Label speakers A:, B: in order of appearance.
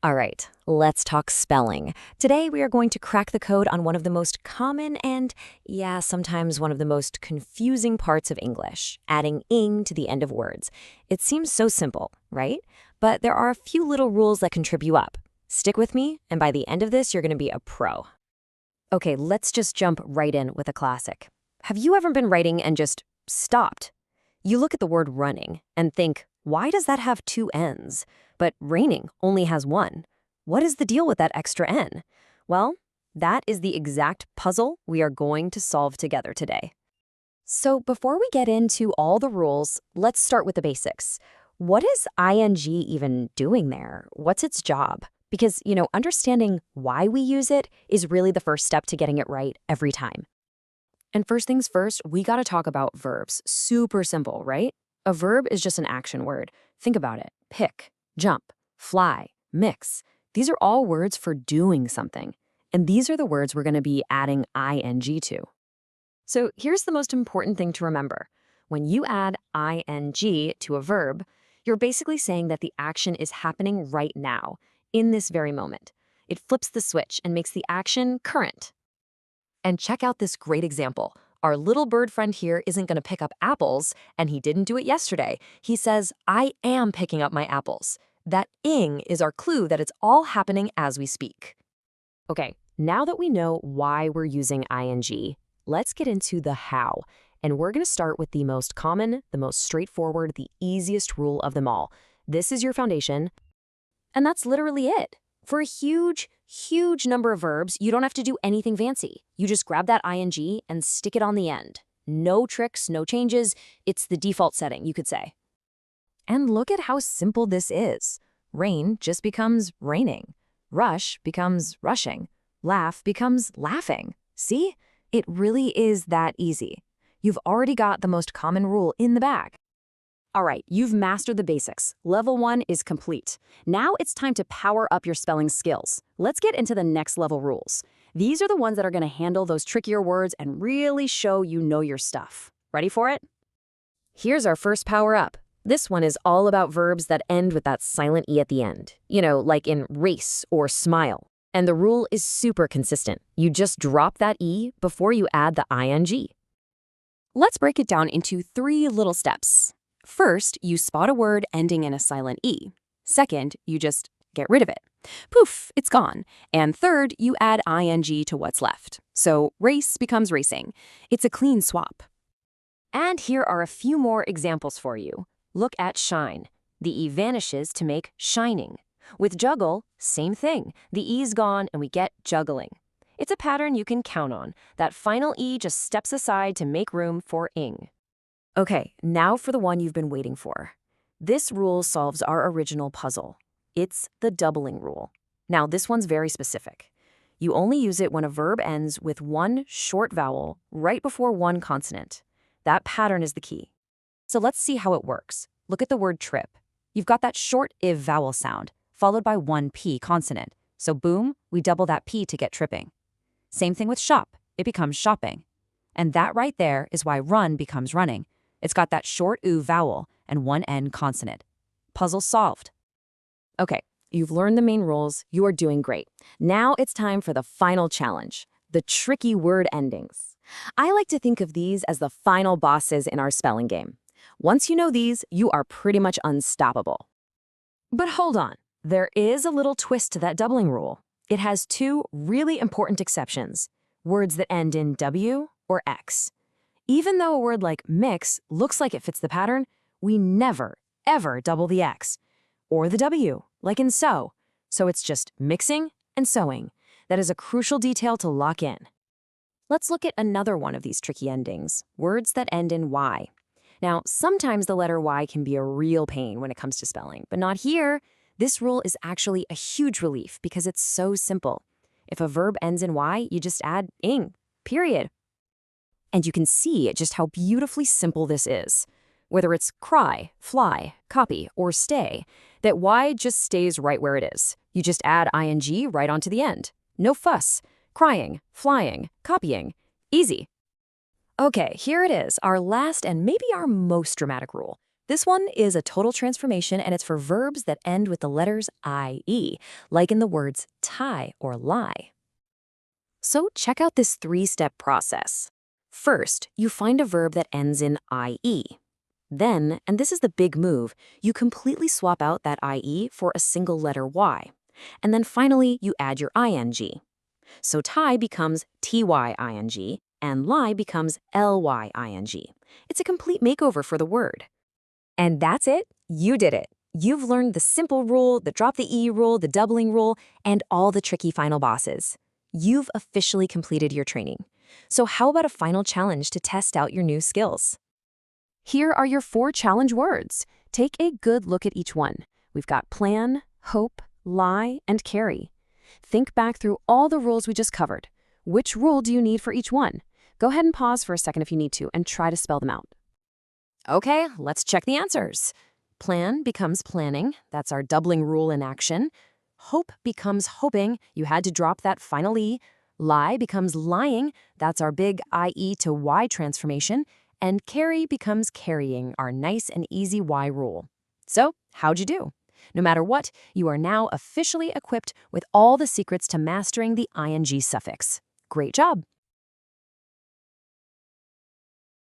A: All right, let's talk spelling. Today we are going to crack the code on one of the most common and, yeah, sometimes one of the most confusing parts of English, adding ing to the end of words. It seems so simple, right? But there are a few little rules that can trip you up. Stick with me, and by the end of this, you're going to be a pro. Okay, let's just jump right in with a classic. Have you ever been writing and just stopped? You look at the word running and think, why does that have two N's? But raining only has one. What is the deal with that extra N? Well, that is the exact puzzle we are going to solve together today. So before we get into all the rules, let's start with the basics. What is ing even doing there? What's its job? Because, understanding why we use it is really the first step to getting it right every time. And first things first, we gotta talk about verbs. Super simple, right? A verb is just an action word. Think about it. Pick, jump, fly, mix. These are all words for doing something. And these are the words we're gonna be adding ing to. So here's the most important thing to remember. When you add ing to a verb, you're basically saying that the action is happening right now, in this very moment. It flips the switch and makes the action current. And check out this great example. Our little bird friend here isn't going to pick up apples, and he didn't do it yesterday. He says, I am picking up my apples. That ing is our clue that it's all happening as we speak. Okay, now that we know why we're using ing, let's get into the how. And we're going to start with the most common, the most straightforward, the easiest rule of them all. This is your foundation, and that's literally it. For a huge number of verbs, you don't have to do anything fancy. You just grab that ing and stick it on the end. No tricks, no changes. It's the default setting, you could say. And look at how simple this is. Rain just becomes raining. Rush becomes rushing. Laugh becomes laughing. See? It really is that easy. You've already got the most common rule in the bag. All right, you've mastered the basics. Level 1 is complete. Now it's time to power up your spelling skills. Let's get into the next level rules. These are the ones that are going to handle those trickier words and really show you know your stuff. Ready for it? Here's our first power up. This one is all about verbs that end with that silent E at the end. Like in race or smile. And the rule is super consistent. You just drop that E before you add the ing. Let's break it down into 3 little steps. First, you spot a word ending in a silent E. Second, you just get rid of it. Poof, it's gone. And third, you add ing to what's left. So race becomes racing. It's a clean swap. And here are a few more examples for you. Look at shine. The E vanishes to make shining. With juggle, same thing. The E's gone and we get juggling. It's a pattern you can count on. That final E just steps aside to make room for ing. Okay, now for the one you've been waiting for. This rule solves our original puzzle. It's the doubling rule. Now, this one's very specific. You only use it when a verb ends with one short vowel right before one consonant. That pattern is the key. So let's see how it works. Look at the word trip. You've got that short iv vowel sound, followed by one p consonant. So boom, we double that p to get tripping. Same thing with shop. It becomes shopping. And that right there is why run becomes running. It's got that short oo vowel and one n consonant. Puzzle solved. Okay, you've learned the main rules. You are doing great. Now it's time for the final challenge, the tricky word endings. I like to think of these as the final bosses in our spelling game. Once you know these, you are pretty much unstoppable. But hold on, there is a little twist to that doubling rule. It has 2 really important exceptions, words that end in W or X. Even though a word like mix looks like it fits the pattern, we never, ever double the X. Or the W, like in sew. So it's just mixing and sewing. That is a crucial detail to lock in. Let's look at another one of these tricky endings, words that end in Y. Now, sometimes the letter Y can be a real pain when it comes to spelling, but not here. This rule is actually a huge relief because it's so simple. If a verb ends in Y, you just add ing, period. And you can see just how beautifully simple this is. Whether it's cry, fly, copy, or stay, that Y just stays right where it is. You just add ing right onto the end. No fuss. Crying, flying, copying. Easy. Okay, here it is, our last and maybe our most dramatic rule. This one is a total transformation, and it's for verbs that end with the letters IE, like in the words tie or lie. So check out this three-step process. First, you find a verb that ends in IE. Then, and this is the big move, you completely swap out that IE for a single letter Y. And then finally, you add your ing. So tie becomes tying, and lie becomes lying. It's a complete makeover for the word. And that's it. You did it. You've learned the simple rule, the drop the E rule, the doubling rule, and all the tricky final bosses. You've officially completed your training. So how about a final challenge to test out your new skills? Here are your 4 challenge words. Take a good look at each one. We've got plan, hope, lie, and carry. Think back through all the rules we just covered. Which rule do you need for each one? Go ahead and pause for a second if you need to and try to spell them out. Okay, let's check the answers. Plan becomes planning. That's our doubling rule in action. Hope becomes hoping. You had to drop that final E. Lie becomes lying. That's our big IE to Y transformation. And carry becomes carrying, our nice and easy Y rule. So, how'd you do? No matter what, you are now officially equipped with all the secrets to mastering the ing suffix. Great job!